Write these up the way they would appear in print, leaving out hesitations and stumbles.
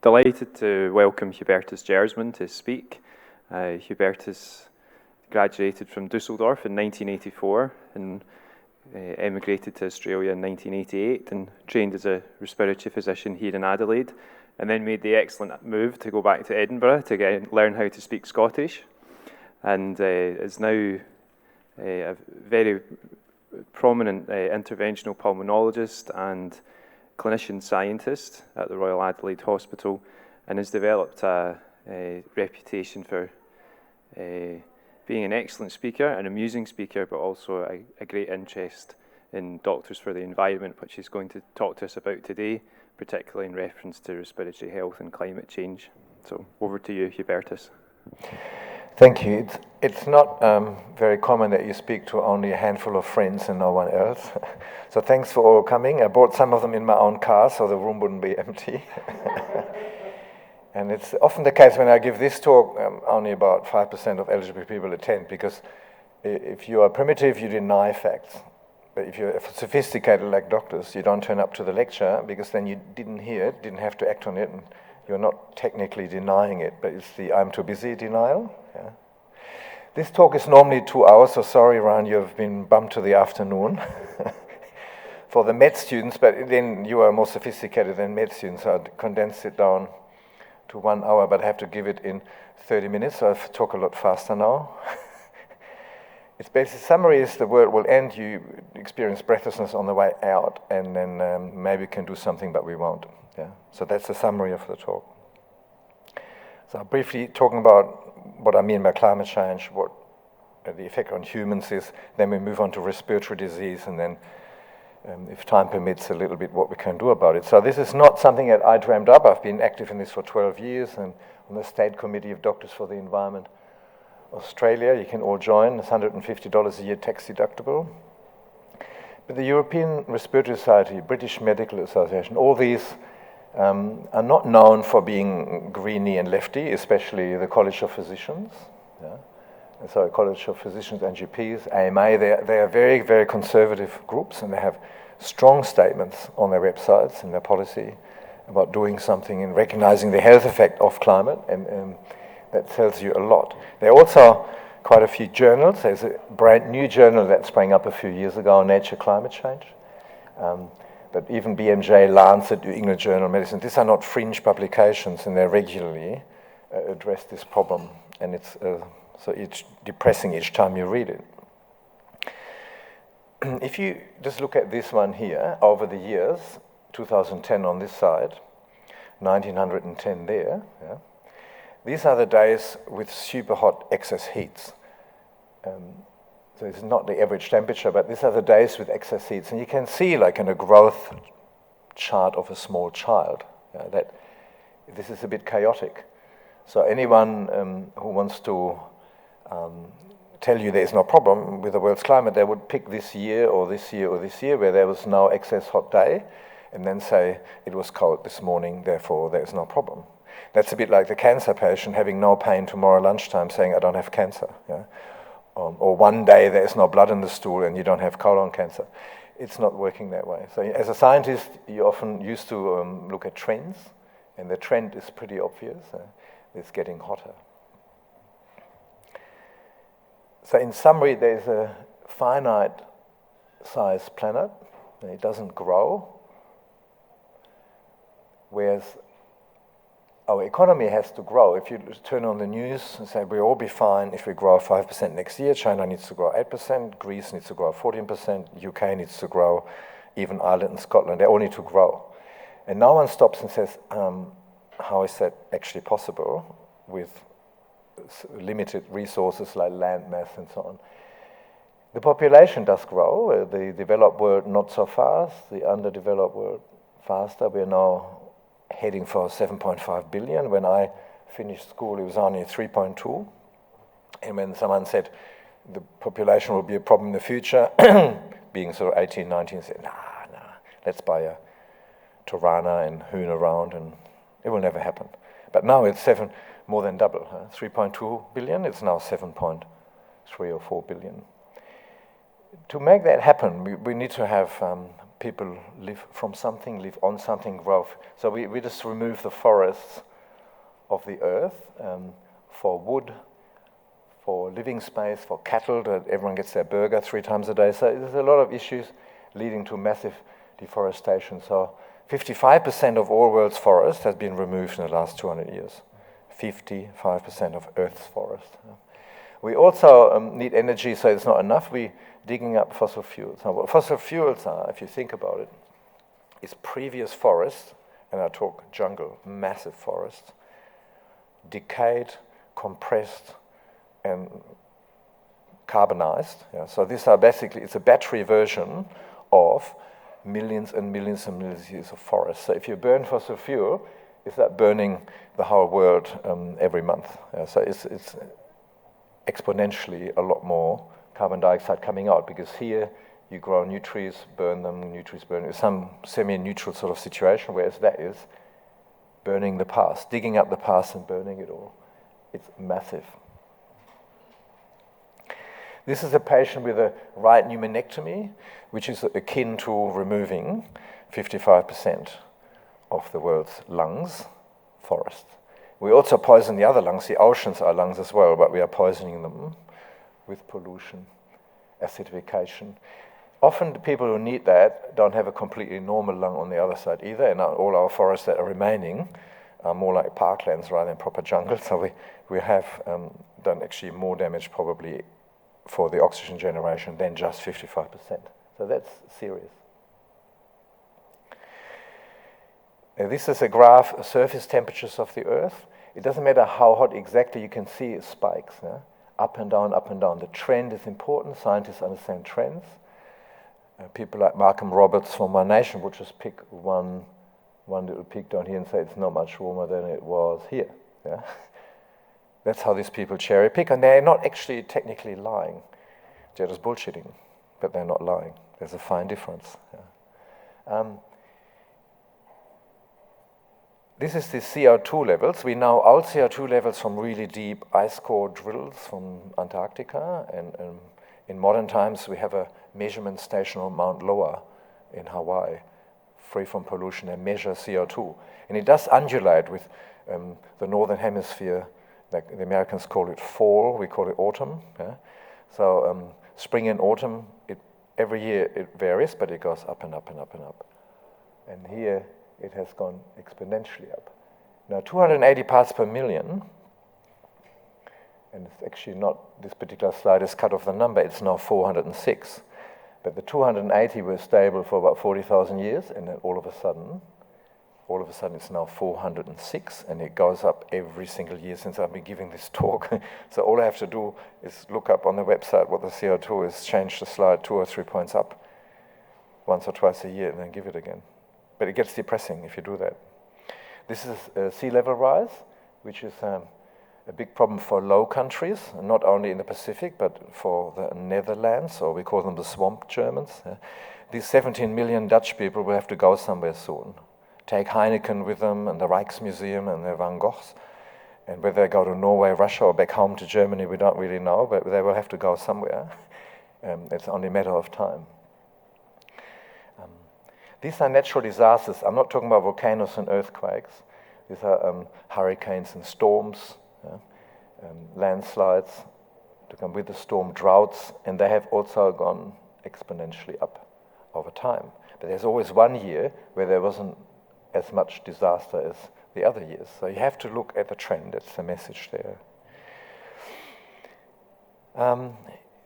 Delighted to welcome Hubertus Jersmann to speak. Hubertus graduated from Dusseldorf in 1984 and emigrated to Australia in 1988 and trained as a respiratory physician here in Adelaide, and then made the excellent move to go back to Edinburgh to learn how to speak Scottish, and is now a very prominent interventional pulmonologist and clinician scientist at the Royal Adelaide Hospital, and has developed a reputation for being an excellent speaker, an amusing speaker, but also a great interest in Doctors for the Environment, which he's going to talk to us about today, particularly in reference to respiratory health and climate change. So over to you, Hubertus. Thank you. It's not very common that you speak to only a handful of friends and no one else. So thanks for all coming. I brought some of them in my own car so the room wouldn't be empty. And it's often the case when I give this talk, only about 5% of eligible people attend, because if you are primitive, you deny facts. But if you're sophisticated like doctors, you don't turn up to the lecture because then you didn't hear it, didn't have to act on it, and you're not technically denying it, but it's the I'm too busy denial. Yeah. This talk is normally 2 hours, so sorry, Ryan, you've been bumped to the afternoon for the med students, but then you are more sophisticated than med students, so I'd condense it down to 1 hour, but I have to give it in 30 minutes, so I'll talk a lot faster now. Its basic summary is the world will end, you experience breathlessness on the way out, and then maybe we can do something, but we won't. Yeah. So that's the summary of the talk. So briefly talking about what I mean by climate change, what the effect on humans is, then we move on to respiratory disease, and then if time permits, a little bit what we can do about it. So this is not something that I dreamed up. I've been active in this for 12 years and on the State Committee of Doctors for the Environment Australia. You can all join. It's $150 a year tax deductible. But the European Respiratory Society, British Medical Association, all these are not known for being greeny and lefty, especially the College of Physicians. Yeah. And so College of Physicians and GPs, AMA, they are very, very conservative groups, and they have strong statements on their websites and their policy about doing something and recognizing the health effect of climate, and that tells you a lot. There are also quite a few journals. There's a brand new journal that sprang up a few years ago, Nature Climate Change. But even BMJ, Lancet, New England Journal of Medicine, these are not fringe publications, and they regularly address this problem. And it's so it's depressing each time you read it. If you just look at this one here, over the years, 2010 on this side, 1910 there, yeah, these are the days with super hot excess heats. So it's not the average temperature, but these are the days with excess heats. And you can see, like in a growth chart of a small child, that this is a bit chaotic. So anyone who wants to tell you there's no problem with the world's climate, they would pick this year or this year or this year where there was no excess hot day, and then say it was cold this morning, therefore there's no problem. That's a bit like the cancer patient having no pain tomorrow lunchtime saying I don't have cancer. Yeah? Or one day there's no blood in the stool and you don't have colon cancer. It's not working that way. So as a scientist, you often used to look at trends, and the trend is pretty obvious. It's getting hotter. So in summary, there's a finite size planet, and it doesn't grow, whereas our economy has to grow. If you turn on the news and say we'll all be fine if we grow 5% next year, China needs to grow 8%, Greece needs to grow 14%, UK needs to grow, even Ireland and Scotland, they all need to grow. And no one stops and says, how is that actually possible with limited resources like land mass and so on? The population does grow, the developed world not so fast, the underdeveloped world faster. We're now heading for 7.5 billion. When I finished school, it was only 3.2. And when someone said the population will be a problem in the future, being sort of 18, 19, said, nah, let's buy a Torana and hoon around, and it will never happen. But now it's more than double. 3.2 billion, it's now 7.3 or 4 billion. To make that happen, we need to have people live from something, live on something, grow. So we just remove the forests of the earth for wood, for living space, for cattle, that everyone gets their burger 3 times a day. So there's a lot of issues leading to massive deforestation. So 55% of all world's forest has been removed in the last 200 years. 55% of Earth's forest. We also need energy, so it's not enough. We're digging up fossil fuels. Now, what fossil fuels are, if you think about it, is previous forests, and I talk jungle, massive forests, decayed, compressed, and carbonized. Yeah? So these are basically, it's a battery version of millions and millions and millions of years of forest. So if you burn fossil fuel, it's like burning the whole world every month. So it's exponentially a lot more carbon dioxide coming out, because here you grow new trees, burn them, new trees burn. It's some semi-neutral sort of situation, whereas that is burning the past, digging up the past and burning it all. It's massive. This is a patient with a right pneumonectomy, which is akin to removing 55% of the world's lungs, forest. We also poison the other lungs. The oceans are lungs as well, but we are poisoning them with pollution, acidification. Often the people who need that don't have a completely normal lung on the other side either, and all our forests that are remaining are more like parklands rather than proper jungle. So we have done actually more damage probably for the oxygen generation than just 55%. So that's serious. This is a graph of surface temperatures of the Earth. It doesn't matter how hot exactly, you can see it spikes, up and down, up and down. The trend is important. Scientists understand trends. People like Malcolm Roberts from One Nation would just pick one little peak down here and say it's not much warmer than it was here. Yeah? That's how these people cherry pick, and they're not actually technically lying. They're just bullshitting, but they're not lying. There's a fine difference. Yeah. This is the CO2 levels. We know all CO2 levels from really deep ice core drills from Antarctica, and in modern times we have a measurement station on Mount Loa in Hawaii, free from pollution, and measure CO2. And it does undulate with the northern hemisphere, like the Americans call it fall, we call it autumn. Yeah? So spring and autumn, every year it varies, but it goes up and up and up and up. And here it has gone exponentially up. Now 280 parts per million, and it's actually not, this particular slide is cut off the number, it's now 406. But the 280 were stable for about 40,000 years, and then all of a sudden it's now 406, and it goes up every single year since I've been giving this talk. So all I have to do is look up on the website what the CO2 is, change the slide 2 or 3 points up once or twice a year, and then give it again. But it gets depressing if you do that. This is sea level rise, which is a big problem for low countries, not only in the Pacific, but for the Netherlands, or we call them the swamp Germans. These 17 million Dutch people will have to go somewhere soon. Take Heineken with them, and the Rijksmuseum, and the Van Goghs. And whether they go to Norway, Russia, or back home to Germany, we don't really know, but they will have to go somewhere. It's only a matter of time. These are natural disasters. I'm not talking about volcanoes and earthquakes. These are hurricanes and storms, landslides to come with the storm, droughts, and they have also gone exponentially up over time. But there's always one year where there wasn't as much disaster as the other years. So you have to look at the trend. That's the message there.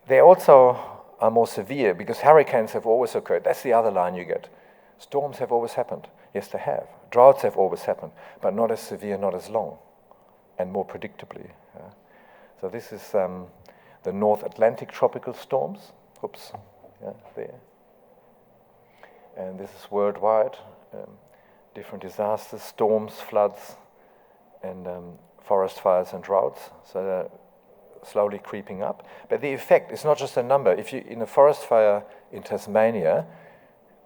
They also are more severe because hurricanes have always occurred. That's the other line you get. Storms have always happened. Yes, they have. Droughts have always happened, but not as severe, not as long, and more predictably. So this is the North Atlantic tropical storms. Oops, there. And this is worldwide. Different disasters, storms, floods, and forest fires and droughts. So they're slowly creeping up. But the effect is not just a number. If you in a forest fire in Tasmania,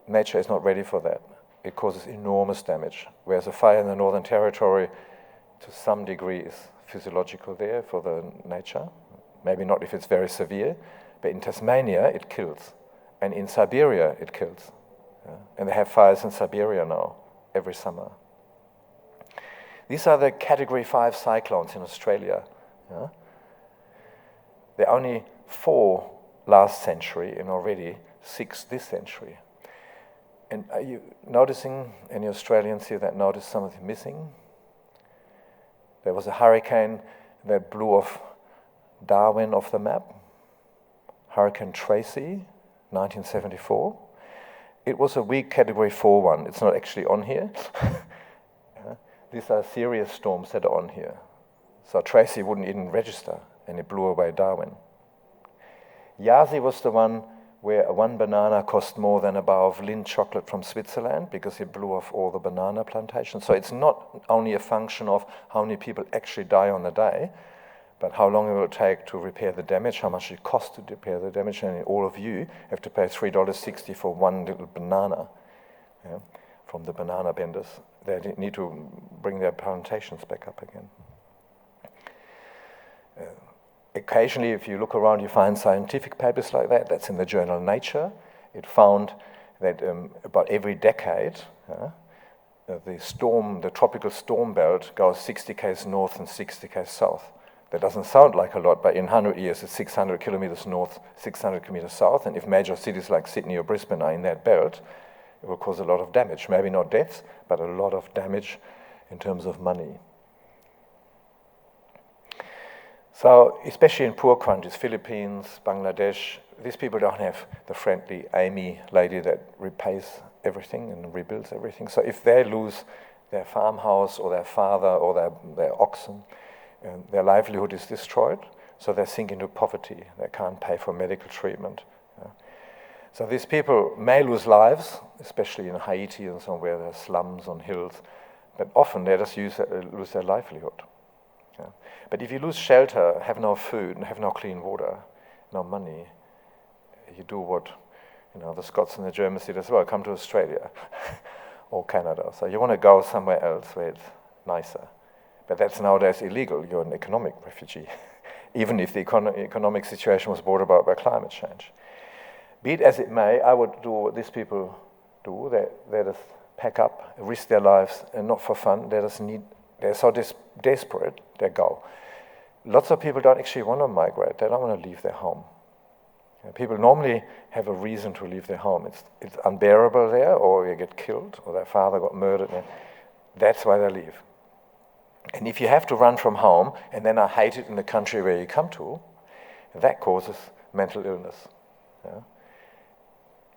nature is not ready for that. It causes enormous damage. Whereas a fire in the Northern Territory, to some degree, is physiological there for the nature. Maybe not if it's very severe, but in Tasmania, it kills. And in Siberia, it kills. And they have fires in Siberia now, every summer. These are the Category 5 cyclones in Australia. There are only 4 last century and already 6 this century. And are you noticing, any Australians here that noticed something missing? There was a hurricane that blew off Darwin off the map. Hurricane Tracy, 1974. It was a weak Category 4 one. It's not actually on here. These are serious storms that are on here. So Tracy wouldn't even register, and it blew away Darwin. Yasi was the one where 1 banana cost more than a bar of Lindt chocolate from Switzerland because it blew off all the banana plantations. So it's not only a function of how many people actually die on a day, but how long it will take to repair the damage, how much it costs to repair the damage, and all of you have to pay $3.60 for one little banana from the banana benders. They need to bring their plantations back up again. Occasionally, if you look around, you find scientific papers like that. That's in the journal Nature. It found that about every decade, the tropical storm belt goes 60 km north and 60 km south. That doesn't sound like a lot, but in 100 years, it's 600 kilometers north, 600 kilometers south, and if major cities like Sydney or Brisbane are in that belt, it will cause a lot of damage. Maybe not deaths, but a lot of damage in terms of money. So, especially in poor countries, Philippines, Bangladesh, these people don't have the friendly Amy lady that repays everything and rebuilds everything. So if they lose their farmhouse or their father or their oxen, their livelihood is destroyed, so they sink into poverty. They can't pay for medical treatment. So these people may lose lives, especially in Haiti and somewhere there are slums on hills, but often they just lose their livelihood. But if you lose shelter, have no food, and have no clean water, no money, you do what the Scots and the Germans did as well, come to Australia or Canada. So you want to go somewhere else where it's nicer. But that's nowadays illegal. You're an economic refugee, even if the economic situation was brought about by climate change. Be it as it may, I would do what these people do. They just pack up, risk their lives, and not for fun. They're so desperate, they go. Lots of people don't actually want to migrate. They don't want to leave their home. People normally have a reason to leave their home. It's unbearable there, or they get killed, or their father got murdered. That's why they leave. And if you have to run from home and then are hated in the country where you come to, that causes mental illness.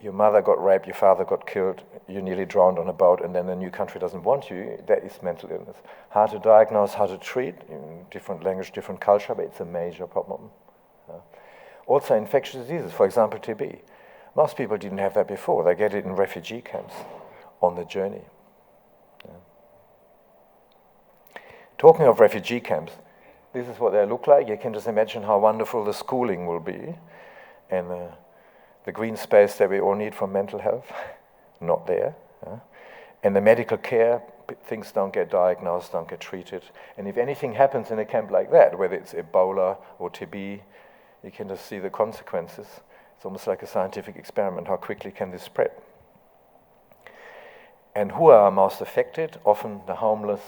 Your mother got raped, your father got killed, you nearly drowned on a boat, and then the new country doesn't want you. That is mental illness. Hard to diagnose, hard to treat, in different language, different culture, but it's a major problem. Also infectious diseases, for example TB. Most people didn't have that before. They get it in refugee camps on the journey. Talking of refugee camps, this is what they look like. You can just imagine how wonderful the schooling will be, and the green space that we all need for mental health, not there. And the medical care, things don't get diagnosed, don't get treated. And if anything happens in a camp like that, whether it's Ebola or TB, you can just see the consequences. It's almost like a scientific experiment. How quickly can this spread? And who are most affected? Often the homeless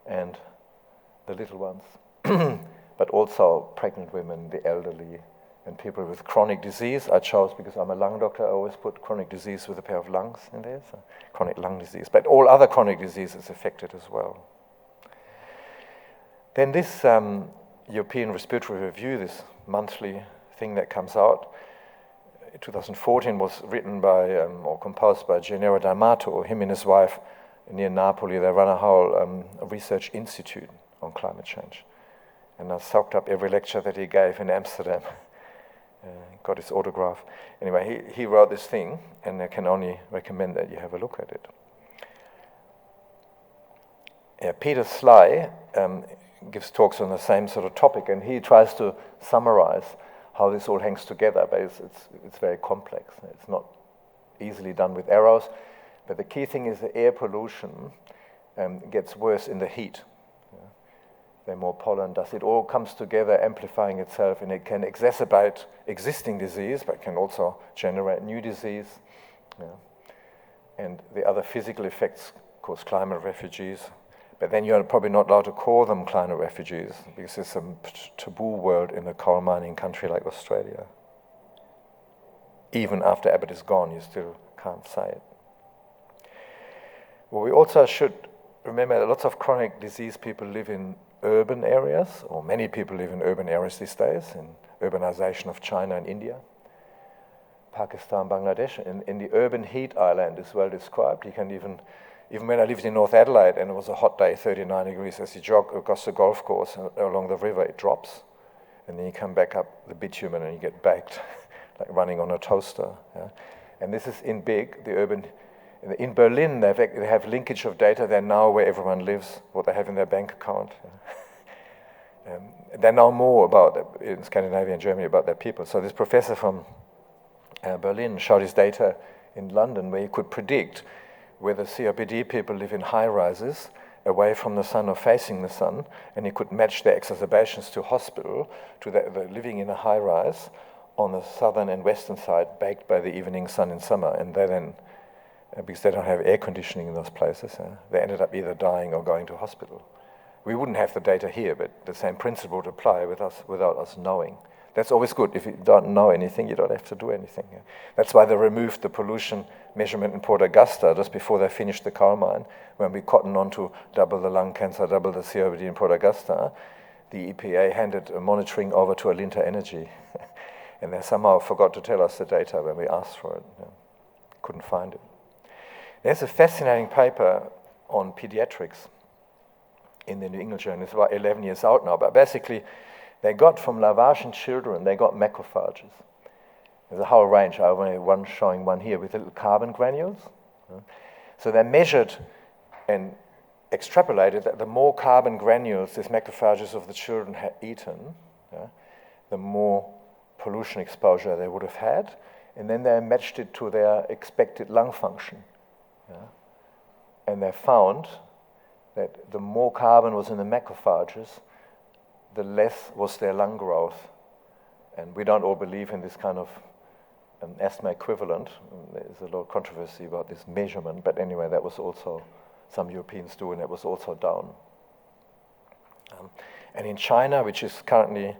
and the little ones, but also pregnant women, the elderly, and people with chronic disease. I chose, because I'm a lung doctor, I always put chronic disease with a pair of lungs in there, so chronic lung disease. But all other chronic disease is affected as well. Then this European Respiratory Review, this monthly thing that comes out, 2014 was written by, or composed by Gennaro D'Amato. Him and his wife near Napoli, they run a whole research institute on climate change. And I soaked up every lecture that he gave in Amsterdam. Got his autograph. Anyway, he wrote this thing, and I can only recommend that you have a look at it. Peter Sly gives talks on the same sort of topic, and he tries to summarize how this all hangs together, but it's very complex. It's not easily done with arrows, but the key thing is the air pollution gets worse in the heat. There are more pollen, dust. It all comes together, amplifying itself, and it can exacerbate existing disease, but can also generate new disease. and the other physical effects cause climate refugees. But then you're probably not allowed to call them climate refugees because it's a taboo word in a coal mining country like Australia. Even after Abbott is gone, you still can't say it. Well, we also should remember that lots of chronic disease people live in urban areas, or many people live in urban areas these days, in urbanization of China and India, Pakistan, Bangladesh. In the urban heat island is well described. You can even when I lived in North Adelaide and it was a hot day, 39 degrees, as you jog across the golf course along the river, it drops. And then you come back up the bitumen and you get baked, like running on a toaster. Yeah? And this is in in Berlin, they have linkage of data. They know where everyone lives, what they have in their bank account. They know more about, in Scandinavia and Germany, about their people. So this professor from Berlin showed his data in London where he could predict whether COPD people live in high rises away from the sun or facing the sun, and he could match their exacerbations to hospital to the living in a high rise on the southern and western side, baked by the evening sun in summer. And they then, because they don't have air conditioning in those places, they ended up either dying or going to hospital. We wouldn't have the data here, but the same principle would apply without us knowing. That's always good. If you don't know anything, you don't have to do anything. That's why they removed the pollution measurement in Port Augusta just before they finished the coal mine. When we cottoned on to double the lung cancer, double the COPD in Port Augusta, the EPA handed monitoring over to Alinta Energy. And they somehow forgot to tell us the data when we asked for it. Couldn't find it. There's a fascinating paper on pediatrics in the New England Journal. It's about 11 years out now, but basically they got from lavage in children, they got macrophages. There's a whole range. I only showing one here with little carbon granules. So they measured and extrapolated that the more carbon granules these macrophages of the children had eaten, the more pollution exposure they would have had, and then they matched it to their expected lung function. And they found that the more carbon was in the macrophages, the less was their lung growth. And we don't all believe in this kind of asthma equivalent. There's a lot of controversy about this measurement, but anyway, that was also, some Europeans do, and it was also down. And in China, which is currently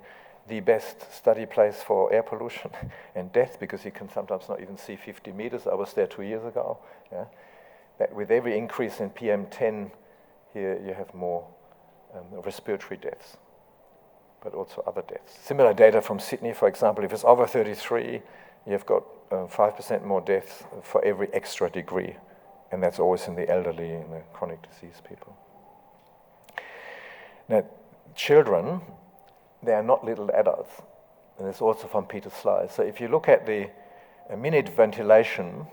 the best study place for air pollution and death, because you can sometimes not even see 50 meters. I was there 2 years ago. That with every increase in PM10, here you have more respiratory deaths, but also other deaths. Similar data from Sydney, for example, if it's over 33, you've got 5% more deaths for every extra degree, and that's always in the elderly and the chronic disease people. Now, children, they are not little adults, and it's also from Peter's slide. So if you look at the minute ventilation,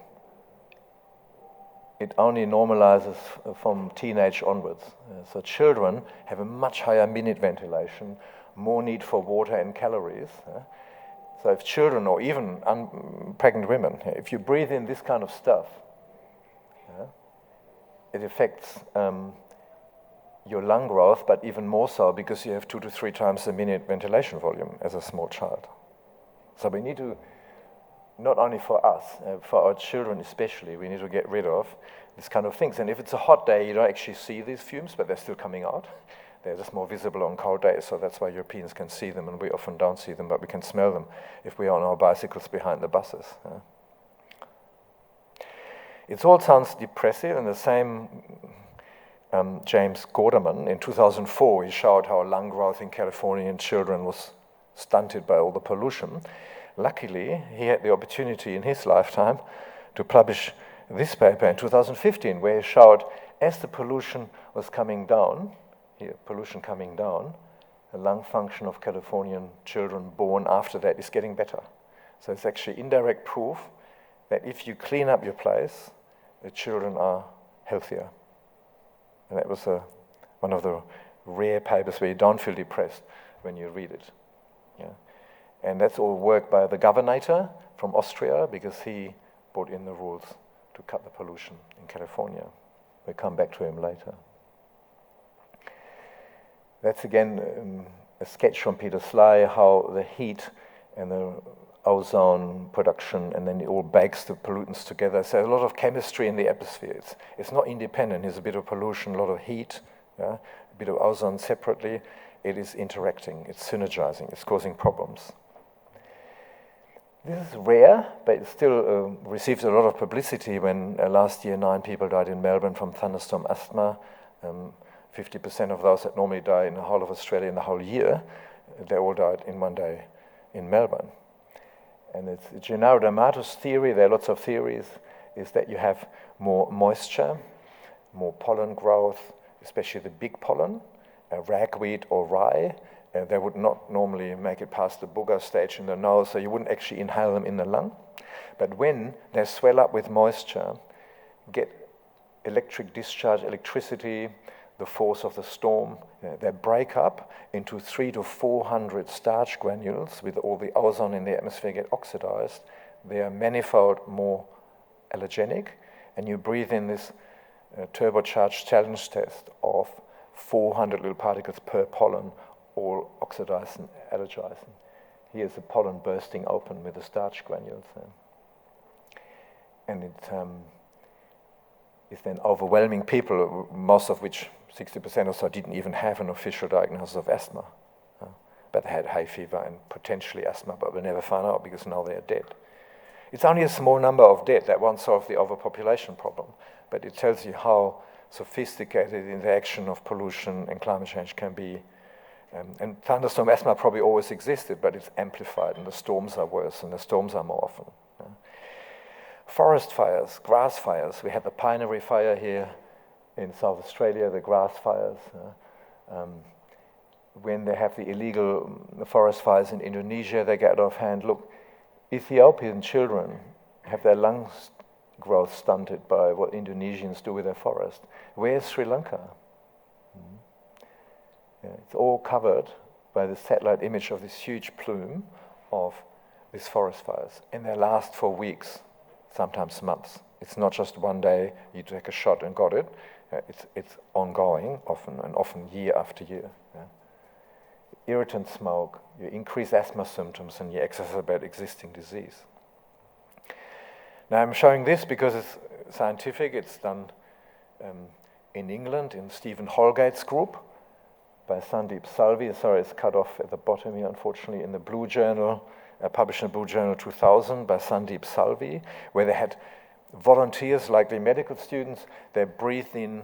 it only normalizes from teenage onwards. So children have a much higher minute ventilation, more need for water and calories. So if children, or even pregnant women, if you breathe in this kind of stuff, it affects your lung growth, but even more so because you have 2 to 3 times the minute ventilation volume as a small child. So we need to, not only for us, for our children especially, we need to get rid of these kind of things. And if it's a hot day, you don't actually see these fumes, but they're still coming out. They're just more visible on cold days, so that's why Europeans can see them, and we often don't see them, but we can smell them if we are on our bicycles behind the buses. It all sounds depressive, and the same James Gorderman, in 2004, he showed how lung growth in Californian children was stunted by all the pollution. Luckily, he had the opportunity in his lifetime to publish this paper in 2015, where he showed as the pollution was coming down, pollution coming down, the lung function of Californian children born after that is getting better. So it's actually indirect proof that if you clean up your place, the children are healthier. And that was one of the rare papers where you don't feel depressed when you read it. And that's all work by the governor from Austria, because he brought in the rules to cut the pollution in California. We'll come back to him later. That's again a sketch from Peter Sly, how the heat and the ozone production, and then it all bakes the pollutants together. So a lot of chemistry in the atmosphere. It's not independent. There's a bit of pollution, a lot of heat, a bit of ozone separately. It is interacting. It's synergizing. It's causing problems. This is rare, but it still received a lot of publicity when last year 9 people died in Melbourne from thunderstorm asthma. 50% of those that normally die in the whole of Australia in the whole year, they all died in one day in Melbourne. And it's Gennaro D'Amato's theory, there are lots of theories, is that you have more moisture, more pollen growth, especially the big pollen, ragweed or rye. They would not normally make it past the booger stage in the nose, so you wouldn't actually inhale them in the lung. But when they swell up with moisture, get electric discharge, electricity, the force of the storm, they break up into 300 to 400 starch granules with all the ozone in the atmosphere get oxidized. They are manifold more allergenic, and you breathe in this turbocharged challenge test of 400 little particles per pollen, all oxidized and allergizing. Here's the pollen bursting open with the starch granules. And it is then overwhelming people, most of which 60% or so didn't even have an official diagnosis of asthma. But they had hay fever and potentially asthma, but we never found out because now they are dead. It's only a small number of dead that won't solve the overpopulation problem, but it tells you how sophisticated the interaction of pollution and climate change can be. And thunderstorm asthma probably always existed, but it's amplified, and the storms are worse, and the storms are more often. Forest fires, grass fires. We had the pinery fire here in South Australia, the grass fires. When they have the illegal forest fires in Indonesia, they get out of hand. Look, Ethiopian children have their lungs growth stunted by what Indonesians do with their forest. Where's Sri Lanka? It's all covered by the satellite image of this huge plume of these forest fires. And they last for weeks, sometimes months. It's not just one day you take a shot and got it. It's ongoing, often year after year. Irritant smoke, you increase asthma symptoms and you exacerbate existing disease. Now I'm showing this because it's scientific. It's done in England in Stephen Holgate's group by Sandeep Salvi. Sorry, it's cut off at the bottom here, unfortunately, in the Blue Journal, published in Blue Journal 2000 by Sandeep Salvi, where they had volunteers, likely medical students. They breathed in,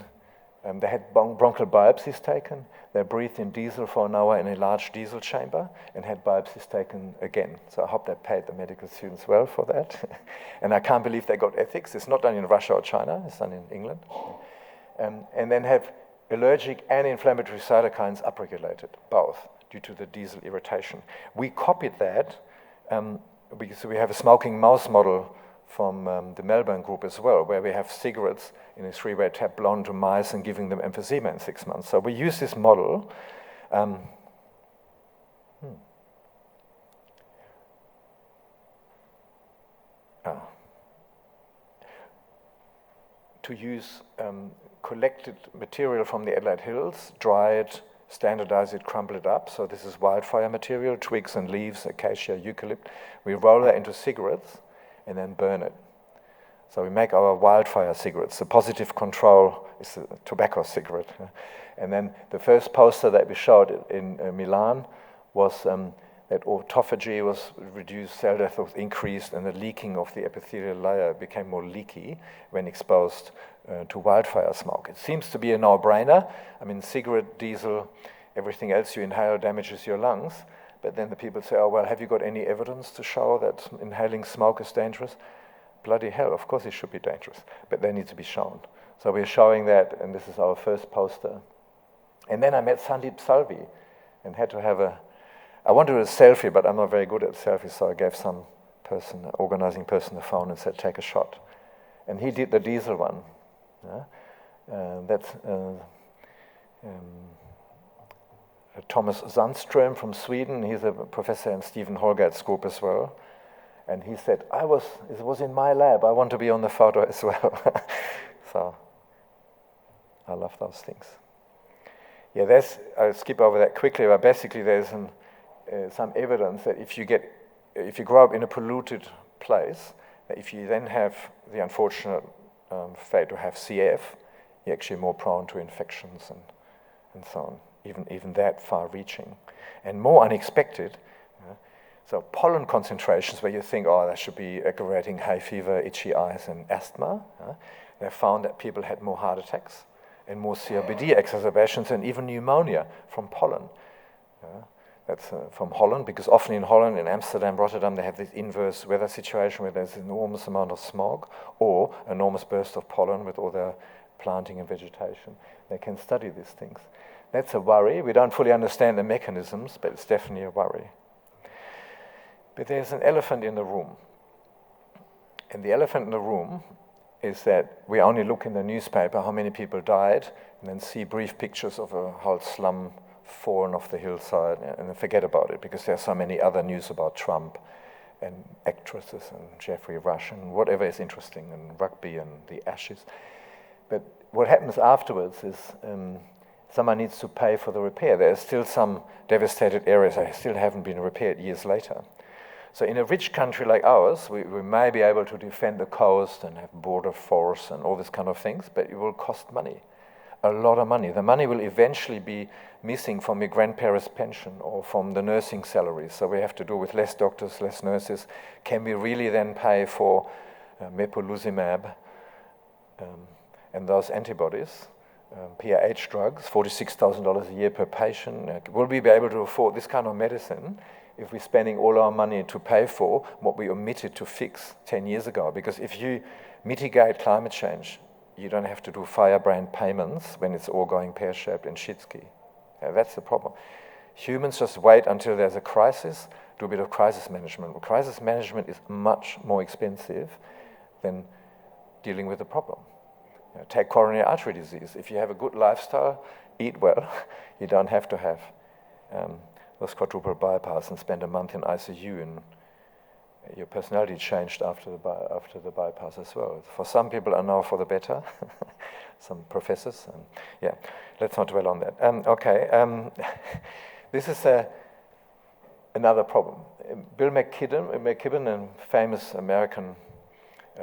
they had bronchial biopsies taken. They breathed in diesel for an hour in a large diesel chamber and had biopsies taken again. So I hope they paid the medical students well for that. And I can't believe they got ethics. It's not done in Russia or China, it's done in England. And then have allergic and inflammatory cytokines upregulated, both, due to the diesel irritation. We copied that because we have a smoking mouse model from the Melbourne group as well, where we have cigarettes in a 3-way tap blown to mice and giving them emphysema in 6 months. So we use this model to use collected material from the Adelaide Hills, dry it, standardize it, crumble it up. So this is wildfire material, twigs and leaves, acacia, eucalypt. We roll that into cigarettes and then burn it. So we make our wildfire cigarettes. The positive control is the tobacco cigarette. And then the first poster that we showed in Milan was that autophagy was reduced, cell death was increased, and the leaking of the epithelial layer became more leaky when exposed to wildfire smoke. It seems to be a no-brainer. I mean, cigarette, diesel, everything else you inhale damages your lungs. But then the people say, oh, well, have you got any evidence to show that inhaling smoke is dangerous? Bloody hell, of course it should be dangerous, but they need to be shown. So we're showing that, and this is our first poster. And then I met Sandeep Salvi and had to have I wanted a selfie, but I'm not very good at selfies, so I gave some person, organizing person, the phone and said, take a shot. And he did the diesel one. That's Thomas Sandström from Sweden. He's a professor in Stephen Holgate's group as well. And he said, it was in my lab. I want to be on the photo as well. So I love those things. Yeah, I'll skip over that quickly, but basically there's some evidence that if you get if you grow up in a polluted place, if you then have the unfortunate fate to have CF, you're actually more prone to infections and so on, even that far-reaching. And more unexpected, so pollen concentrations where you think, oh, that should be aggravating hay fever, itchy eyes, and asthma, they found that people had more heart attacks and more COPD exacerbations and even pneumonia from pollen. That's from Holland, because often in Holland, in Amsterdam, Rotterdam, they have this inverse weather situation where there's an enormous amount of smog or enormous burst of pollen with all the planting and vegetation. They can study these things. That's a worry. We don't fully understand the mechanisms, but it's definitely a worry. But there's an elephant in the room. And the elephant in the room is that we only look in the newspaper how many people died and then see brief pictures of a whole slum fallen off the hillside and then forget about it because there's so many other news about Trump and actresses and Jeffrey Rush and whatever is interesting and rugby and the Ashes. But what happens afterwards is someone needs to pay for the repair. There are still some devastated areas that still haven't been repaired years later. So in a rich country like ours, we may be able to defend the coast and have border force and all these kind of things, but it will cost money, a lot of money. The money will eventually be missing from your grandparents' pension or from the nursing salaries. So we have to do with less doctors, less nurses. Can we really then pay for mepolizumab and those antibodies, PAH drugs, $46,000 a year per patient? Will we be able to afford this kind of medicine if we're spending all our money to pay for what we omitted to fix 10 years ago? Because if you mitigate climate change, you don't have to do firebrand payments when it's all going pear-shaped and shitsky. That's the problem. Humans just wait until there's a crisis, do a bit of crisis management. Crisis management is much more expensive than dealing with the problem. Take coronary artery disease. If you have a good lifestyle, eat well, you don't have to have those quadruple bypass and spend a month in ICU, and your personality changed after the bypass as well. For some people are now for the better, some professors. Yeah, let's not dwell on that. This is another problem. Bill McKibben, a famous American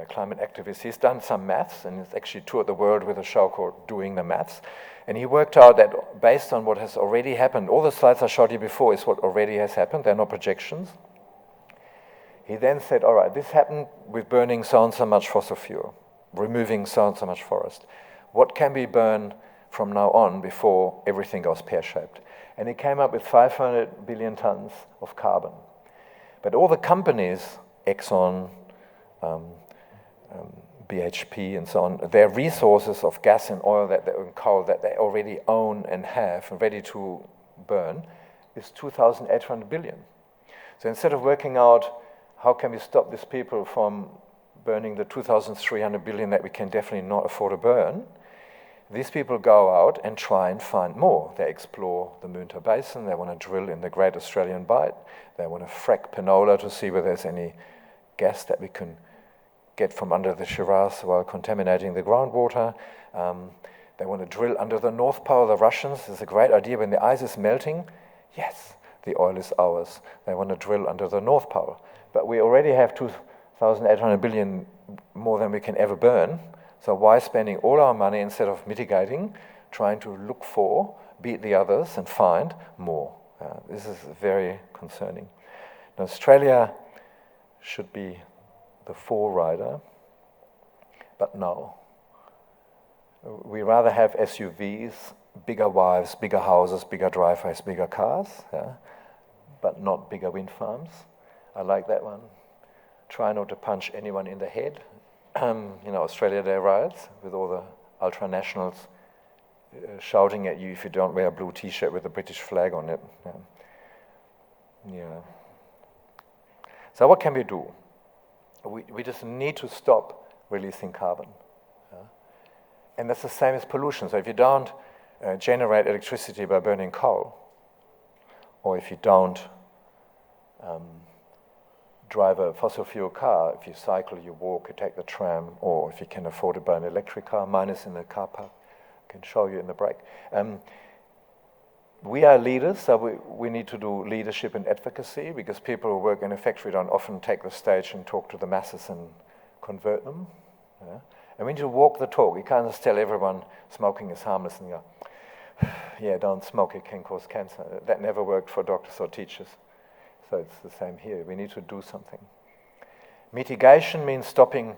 climate activist, he's done some maths and he's actually toured the world with a show called Doing the Maths. And he worked out that based on what has already happened, all the slides I showed you before is what already has happened, they're not projections. He then said, all right, this happened with burning so and so much fossil fuel, removing so and so much forest. What can we burn from now on before everything goes pear-shaped? And he came up with 500 billion tons of carbon. But all the companies, Exxon, BHP and so on, their resources of gas and oil and coal that they already own and have and ready to burn is 2,800 billion. So instead of working out how can we stop these people from burning the 2,300 billion that we can definitely not afford to burn, these people go out and try and find more. They explore the Moonta Basin, they want to drill in the Great Australian Bight, they want to frack Penola to see whether there's any gas that we can get from under the Shiraz while contaminating the groundwater. They want to drill under the North Pole. The Russians, it's a great idea when the ice is melting. Yes, the oil is ours. They want to drill under the North Pole. But we already have 2,800 billion more than we can ever burn. So why spending all our money instead of mitigating, trying to look for, beat the others and find more? This is very concerning. Now, Australia should be the forerider, but no. We rather have SUVs, bigger wives, bigger houses, bigger driveways, bigger cars, but not bigger wind farms. I like that one. Try not to punch anyone in the head. Australia Day riots with all the ultra-nationals shouting at you if you don't wear a blue T-shirt with a British flag on it. Yeah. So what can we do? We just need to stop releasing carbon. And that's the same as pollution. So if you don't generate electricity by burning coal, or if you don't drive a fossil fuel car, if you cycle, you walk, you take the tram, or if you can afford to buy an electric car, mine is in the car park, I can show you in the break. We are leaders, so we need to do leadership and advocacy, because people who work in a factory don't often take the stage and talk to the masses and convert them. Yeah? And we need to walk the talk. You can't just tell everyone smoking is harmless and go, yeah, don't smoke, it can cause cancer. That never worked for doctors or teachers. So it's the same here. We need to do something. Mitigation means stopping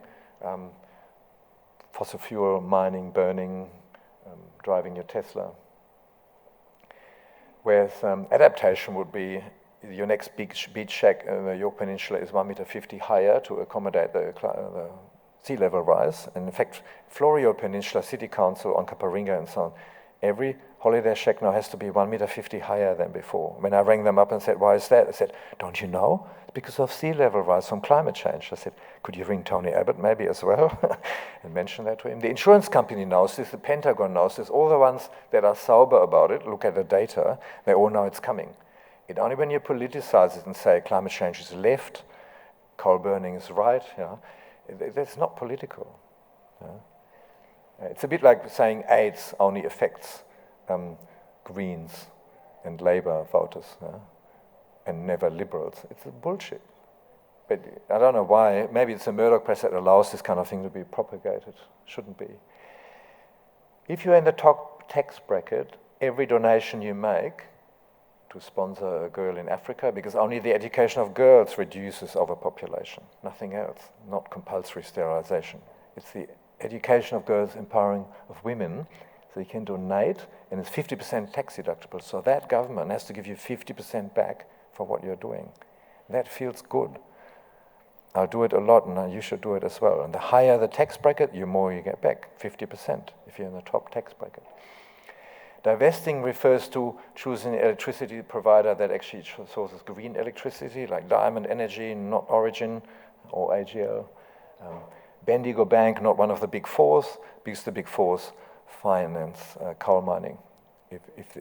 fossil fuel mining, burning, driving your Tesla. Whereas adaptation would be your next big beach shack in the York Peninsula is 1.50 meters higher to accommodate the sea level rise. And in fact, Florio Peninsula City Council on Kaparinga and so on, every holiday shack now has to be 1.50 meters higher than before. When I rang them up and said, why is that? They said, don't you know? It's because of sea level rise from climate change. I said, could you ring Tony Abbott maybe as well? And mention that to him. The insurance company knows this, the Pentagon knows this, all the ones that are sober about it, look at the data, they all know it's coming. It's only when you politicize it and say climate change is left, coal burning is right, that's not political. It's a bit like saying AIDS only affects Greens and Labour voters and never liberals. It's a bullshit. But I don't know why. Maybe it's a Murdoch press that allows this kind of thing to be propagated. Shouldn't be. If you're in the top tax bracket, every donation you make to sponsor a girl in Africa, because only the education of girls reduces overpopulation, nothing else, not compulsory sterilization. It's the education of girls, empowering of women, so you can donate, and it's 50% tax deductible. So that government has to give you 50% back for what you're doing. That feels good. I'll do it a lot, and you should do it as well. And the higher the tax bracket, the more you get back, 50%, if you're in the top tax bracket. Divesting refers to choosing an electricity provider that actually sources green electricity, like Diamond Energy, not Origin or AGL. Bendigo Bank, not one of the big fours, because the big fours finance coal mining.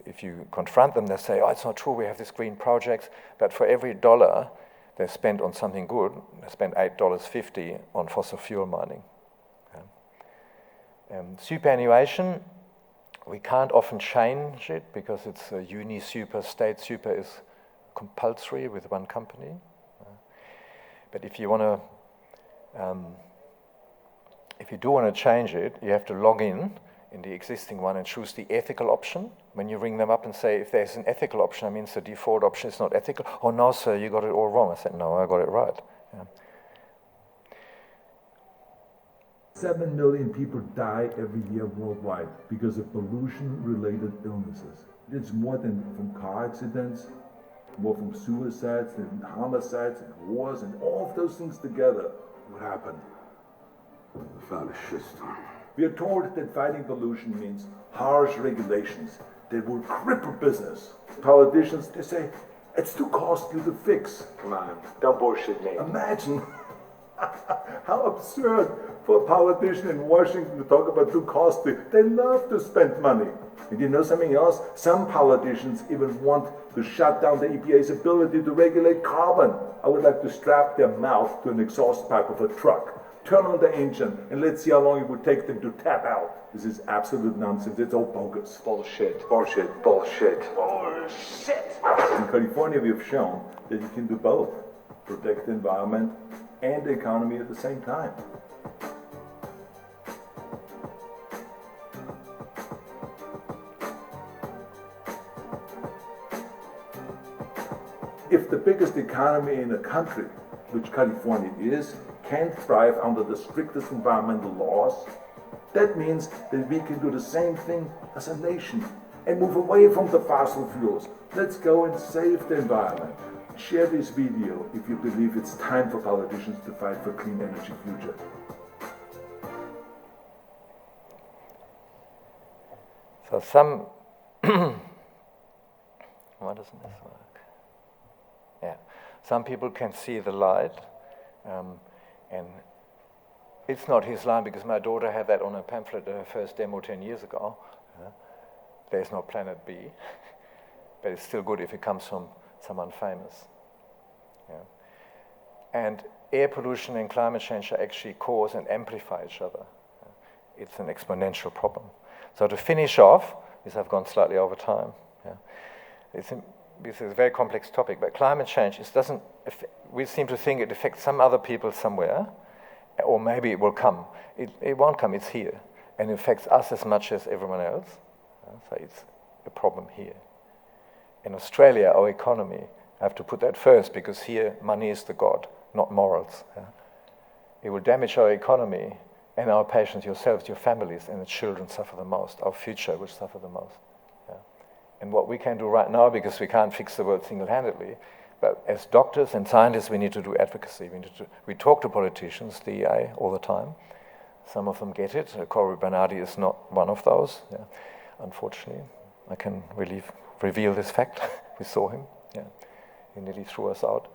If you confront them, they say, oh, it's not true, we have this green project, but for every dollar they spend on something good, they spend $8.50 on fossil fuel mining. Superannuation, we can't often change it because it's a uni-super, state super is compulsory with one company. But if you want to, if you do want to change it, you have to log in the existing one and choose the ethical option. When you ring them up and say, if there's an ethical option, that means the default option is not ethical. Oh, no, sir, you got it all wrong. I said, no, I got it right. 7 million people die every year worldwide because of pollution-related illnesses. It's more than from car accidents, more from suicides, than homicides, and wars, and all of those things together. What happened? We are told that fighting pollution means harsh regulations that will cripple business. Politicians, they say, it's too costly to fix. Come on, don't bullshit me. Imagine how absurd for a politician in Washington to talk about too costly. They love to spend money. And you know something else? Some politicians even want to shut down the EPA's ability to regulate carbon. I would like to strap their mouth to an exhaust pipe of a truck, turn on the engine, and let's see how long it would take them to tap out. This is absolute nonsense. It's all bogus. Bullshit, bullshit, bullshit, bullshit. In California, we have shown that you can do both. Protect the environment and the economy at the same time. If the biggest economy in a country, which California is, can't thrive under the strictest environmental laws, that means that we can do the same thing as a nation and move away from the fossil fuels. Let's go and save the environment. Share this video if you believe it's time for politicians to fight for a clean energy future. So some, why doesn't this work? Yeah, some people can see the light, and it's not his line because my daughter had that on her pamphlet at her first demo 10 years ago. There's no planet B, but it's still good if it comes from someone famous. And air pollution and climate change actually cause and amplify each other. It's an exponential problem. So to finish off, because I've gone slightly over time, Yeah. This is a very complex topic, but climate change, we seem to think it affects some other people somewhere, or maybe it will come. It won't come, it's here. And it affects us as much as everyone else. So it's a problem here. In Australia, our economy, I have to put that first, because here money is the god, not morals. Yeah? It will damage our economy and our patients, yourselves, your families, and the children suffer the most. Our future will suffer the most. Yeah? And what we can do right now, because we can't fix the world single-handedly, but as doctors and scientists, we need to do advocacy. We talk to politicians, DEA, all the time. Some of them get it. Cory Bernardi is not one of those, yeah. Unfortunately. I can reveal this fact. We saw him. Yeah. He nearly threw us out.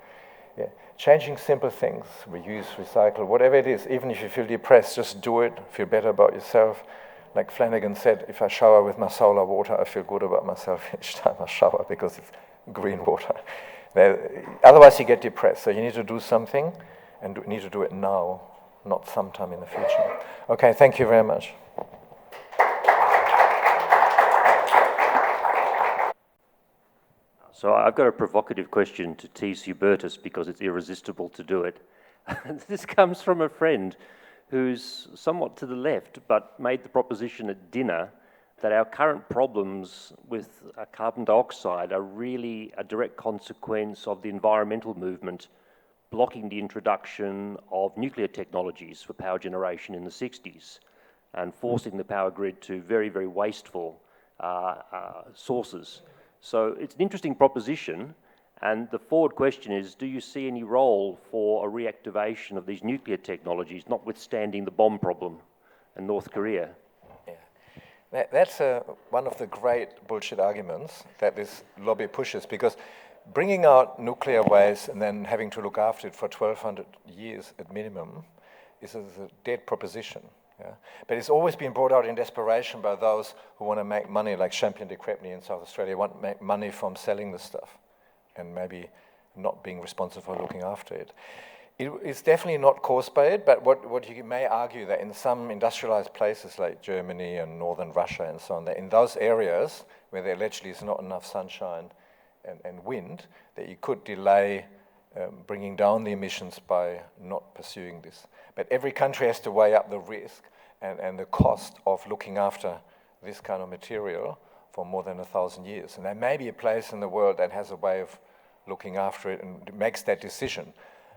Yeah. Changing simple things, reuse, recycle, whatever it is, even if you feel depressed, just do it, feel better about yourself. Like Flanagan said, if I shower with my solar water, I feel good about myself each time I shower because it's green water. Otherwise you get depressed, so you need to do something, and you need to do it now, not sometime in the future. Okay, thank you very much. So I've got a provocative question to tease Hubertus because it's irresistible to do it. This comes from a friend who's somewhat to the left, but made the proposition at dinner that our current problems with carbon dioxide are really a direct consequence of the environmental movement blocking the introduction of nuclear technologies for power generation in the 60s and forcing the power grid to very, very wasteful sources. So it's an interesting proposition, and the forward question is, do you see any role for a reactivation of these nuclear technologies, notwithstanding the bomb problem in North Korea? Yeah. That's one of the great bullshit arguments that this lobby pushes, because bringing out nuclear waste and then having to look after it for 1,200 years at minimum is a dead proposition. Yeah. But it's always been brought out in desperation by those who want to make money, like Champion de Crepigny in South Australia, want to make money from selling the stuff and maybe not being responsible for looking after it. It's definitely not caused by it, but what you may argue that in some industrialized places like Germany and northern Russia and so on, that in those areas where there allegedly is not enough sunshine and wind, that you could delay bringing down the emissions by not pursuing this. But every country has to weigh up the risk and the cost of looking after this kind of material for more than 1,000 years. And there may be a place in the world that has a way of looking after it and makes that decision.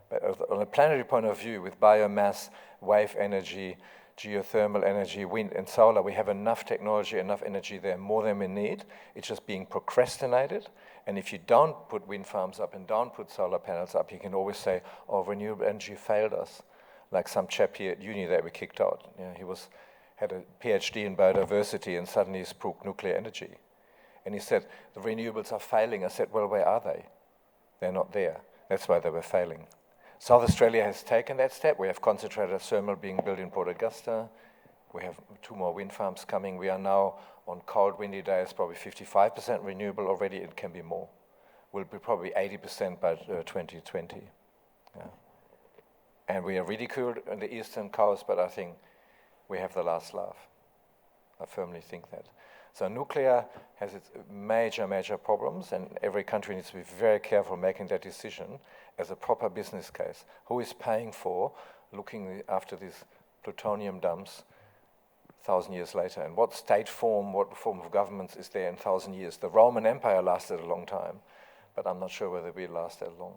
But on a planetary point of view, with biomass, wave energy, geothermal energy, wind and solar, we have enough technology, enough energy there, more than we need. It's just being procrastinated. And if you don't put wind farms up and don't put solar panels up, you can always say, oh, renewable energy failed us. Like some chap here at uni that we kicked out. You know, he had a PhD in biodiversity and suddenly he spoke nuclear energy. And he said, the renewables are failing. I said, well, where are they? They're not there. That's why they were failing. South Australia has taken that step. We have concentrated thermal being built in Port Augusta. We have 2 more wind farms coming. We are now on cold, windy days, probably 55% renewable already. It can be more. We'll be probably 80% by 2020. Yeah. And we are ridiculed on the eastern coast, but I think we have the last laugh. I firmly think that. So nuclear has its major, major problems, and every country needs to be very careful making that decision as a proper business case. Who is paying for looking after these plutonium dumps 1,000 years later? And what state form, what form of government is there in 1,000 years? The Roman Empire lasted a long time, but I'm not sure whether we last that long.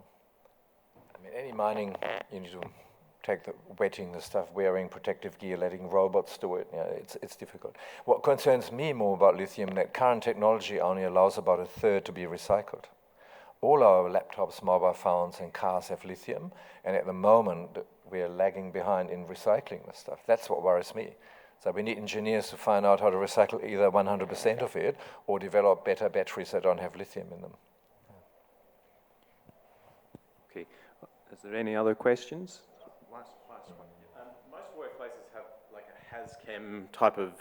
I mean, any mining, you need to take the wetting the stuff, wearing protective gear, letting robots do it. You know, it's difficult. What concerns me more about lithium, that current technology only allows about 1/3 to be recycled. All our laptops, mobile phones, and cars have lithium, and at the moment we are lagging behind in recycling the stuff. That's what worries me. So we need engineers to find out how to recycle either 100% of it or develop better batteries that don't have lithium in them. Okay. Is there any other questions? Last one. Most workplaces have like a HAZChem type of,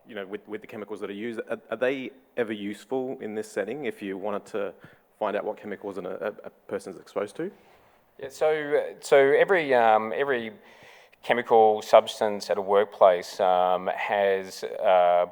you know, with the chemicals that are used. Are they ever useful in this setting if you wanted to find out what chemicals a person is exposed to? Yeah, so every chemical substance at a workplace has,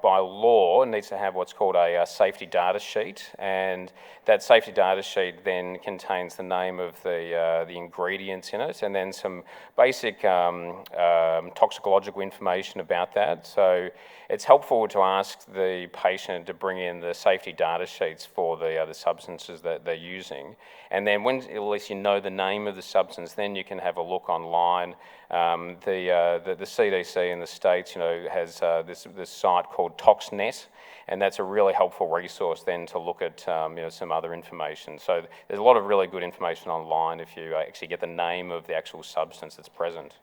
by law, needs to have what's called a safety data sheet, and that safety data sheet then contains the name of the ingredients in it, and then some basic toxicological information about that. So it's helpful to ask the patient to bring in the safety data sheets for the substances that they're using, and then when at least you know the name of the substance, then you can have a look online. The CDC in the States, has this site called ToxNet, and that's a really helpful resource then to look at some other information. So there's a lot of really good information online if you actually get the name of the actual substance that's present.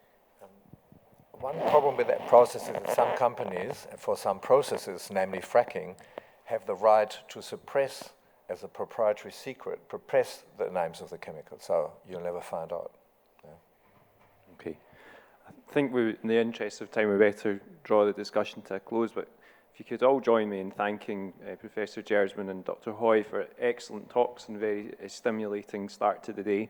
One problem with that process is that some companies, for some processes, namely fracking, have the right to suppress, as a proprietary secret, suppress the names of the chemicals, so you'll never find out. Yeah. Okay. I think in the interest of time, we better draw the discussion to a close, but if you could all join me in thanking Professor Jersmann and Dr. Hoy for excellent talks and very stimulating start to the day.